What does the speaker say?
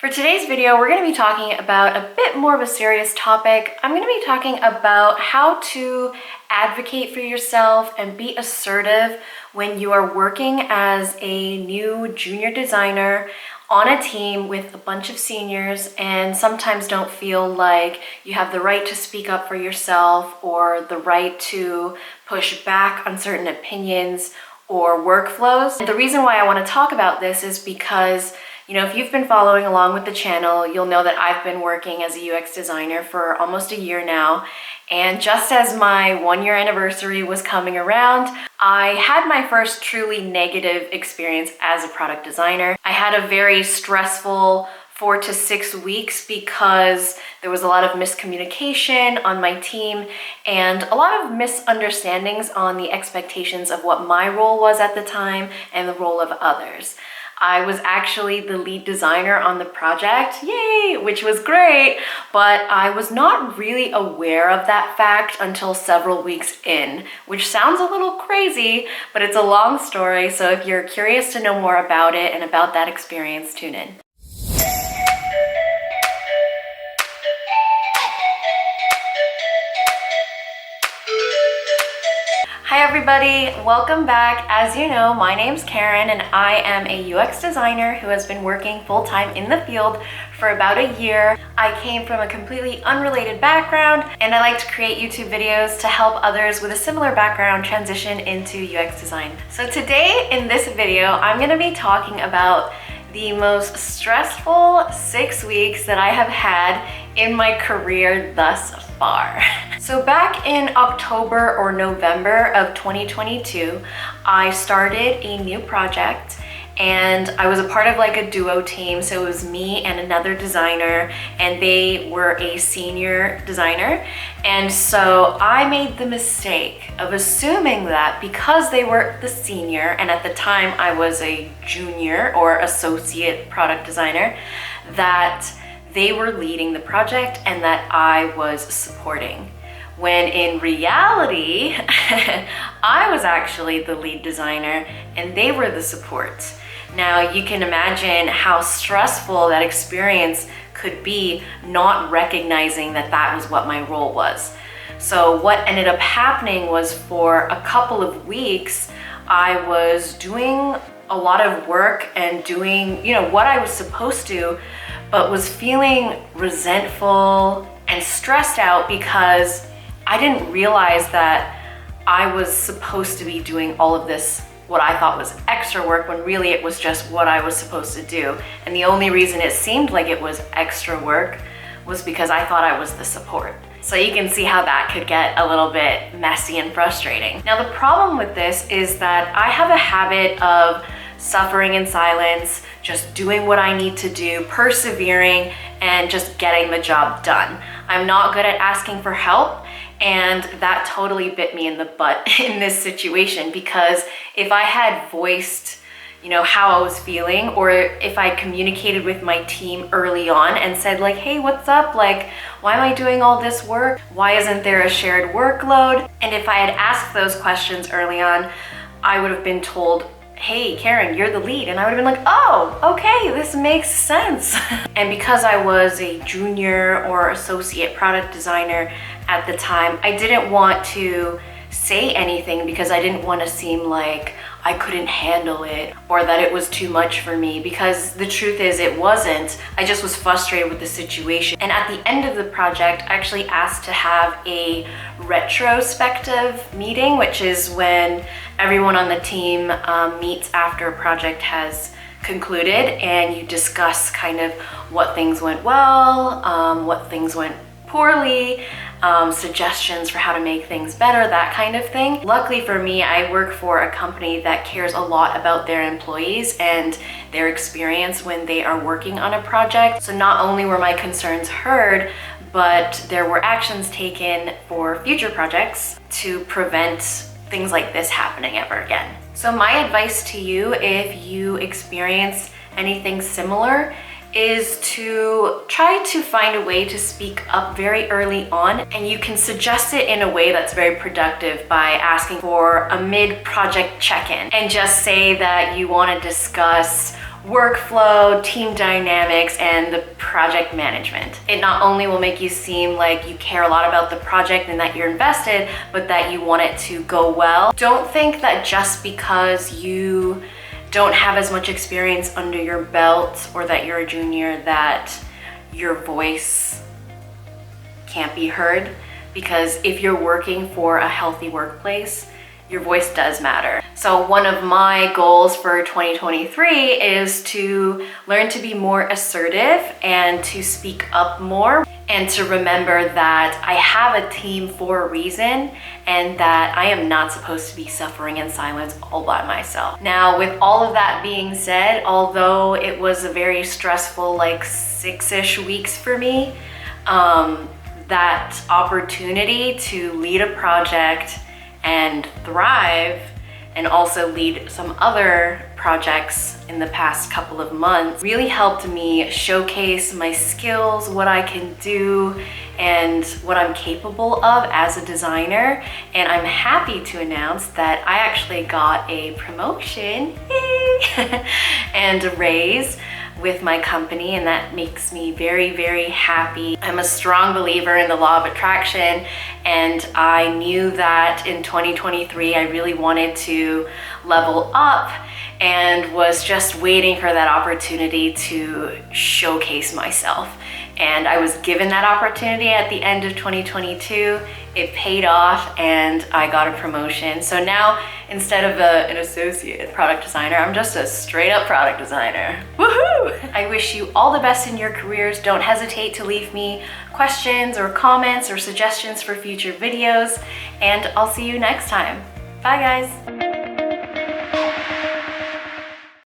For today's video, we're going to be talking about a bit more of a serious topic. I'm going to be talking about how to advocate for yourself and be assertive when you are working as a new junior designer on a team with a bunch of seniors and sometimes don't feel like you have the right to speak up for yourself or the right to push back on certain opinions or workflows. And the reason why I want to talk about this is because if you've been following along with the channel, you'll know that I've been working as a UX designer for almost a year now. And just as my 1-year anniversary was coming around, I had my first truly negative experience as a product designer. I had a very stressful 4 to 6 weeks because there was a lot of miscommunication on my team and a lot of misunderstandings on the expectations of what my role was at the time and the role of others. I was actually the lead designer on the project, yay, which was great, but I was not really aware of that fact until several weeks in, which sounds a little crazy, but it's a long story, so if you're curious to know more about it and about that experience, tune in. Hi everybody, welcome back. As you know, my name's Karen and I am a UX designer who has been working full-time in the field for about a year. I came from a completely unrelated background and I like to create YouTube videos to help others with a similar background transition into UX design. So today in this video, I'm going to be talking about the most stressful 6 weeks that I have had in my career thus far. So back in October or November of 2022, I started a new project and I was a part of like a duo team. So it was me and another designer and they were a senior designer. And so I made the mistake of assuming that because they were the senior and at the time I was a junior or associate product designer, that they were leading the project and that I was supporting. When in reality, I was actually the lead designer and they were the support. Now you can imagine how stressful that experience could be, not recognizing that that was what my role was. So what ended up happening was for a couple of weeks, I was doing a lot of work and doing, what I was supposed to, but was feeling resentful and stressed out because I didn't realize that I was supposed to be doing all of this, what I thought was extra work, when really it was just what I was supposed to do. And the only reason it seemed like it was extra work was because I thought I was the support. So you can see how that could get a little bit messy and frustrating. Now the problem with this is that I have a habit of suffering in silence, just doing what I need to do, persevering, and just getting the job done. I'm not good at asking for help, and that totally bit me in the butt in this situation, because if I had voiced how I was feeling, or if I communicated with my team early on and said like, hey, what's up? Like, why am I doing all this work? Why isn't there a shared workload? And if I had asked those questions early on, I would have been told, hey, Karen, you're the lead. And I would have been like, oh, okay, this makes sense. And because I was a junior or associate product designer at the time, I didn't want to say anything because I didn't want to seem like I couldn't handle it or that it was too much for me, because the truth is it wasn't. I just was frustrated with the situation. And at the end of the project, I actually asked to have a retrospective meeting, which is when everyone on the team meets after a project has concluded and you discuss kind of what things went well, what things went poorly, suggestions for how to make things better, that kind of thing. Luckily for me, I work for a company that cares a lot about their employees and their experience when they are working on a project. So not only were my concerns heard, but there were actions taken for future projects to prevent things like this happening ever again. So my advice to you, if you experience anything similar, is to try to find a way to speak up very early on, and you can suggest it in a way that's very productive by asking for a mid-project check-in and just say that you want to discuss workflow, team dynamics, and the project management. It not only will make you seem like you care a lot about the project and that you're invested, but that you want it to go well. Don't think that just because you don't have as much experience under your belt or that you're a junior that your voice can't be heard, because if you're working for a healthy workplace, your voice does matter. So one of my goals for 2023 is to learn to be more assertive and to speak up more, and to remember that I have a team for a reason and that I am not supposed to be suffering in silence all by myself. Now, with all of that being said, although it was a very stressful like 6-ish weeks for me, that opportunity to lead a project and thrive, and also lead some other projects in the past couple of months, really helped me showcase my skills, what I can do, and what I'm capable of as a designer. And I'm happy to announce that I actually got a promotion and a raise with my company, and that makes me very, very happy. I'm a strong believer in the law of attraction, and I knew that in 2023 I really wanted to level up and was just waiting for that opportunity to showcase myself. And I was given that opportunity at the end of 2022. It paid off and I got a promotion. So now, instead of an associate product designer, I'm just a straight up product designer. Woohoo! I wish you all the best in your careers. Don't hesitate to leave me questions or comments or suggestions for future videos, and I'll see you next time. Bye guys.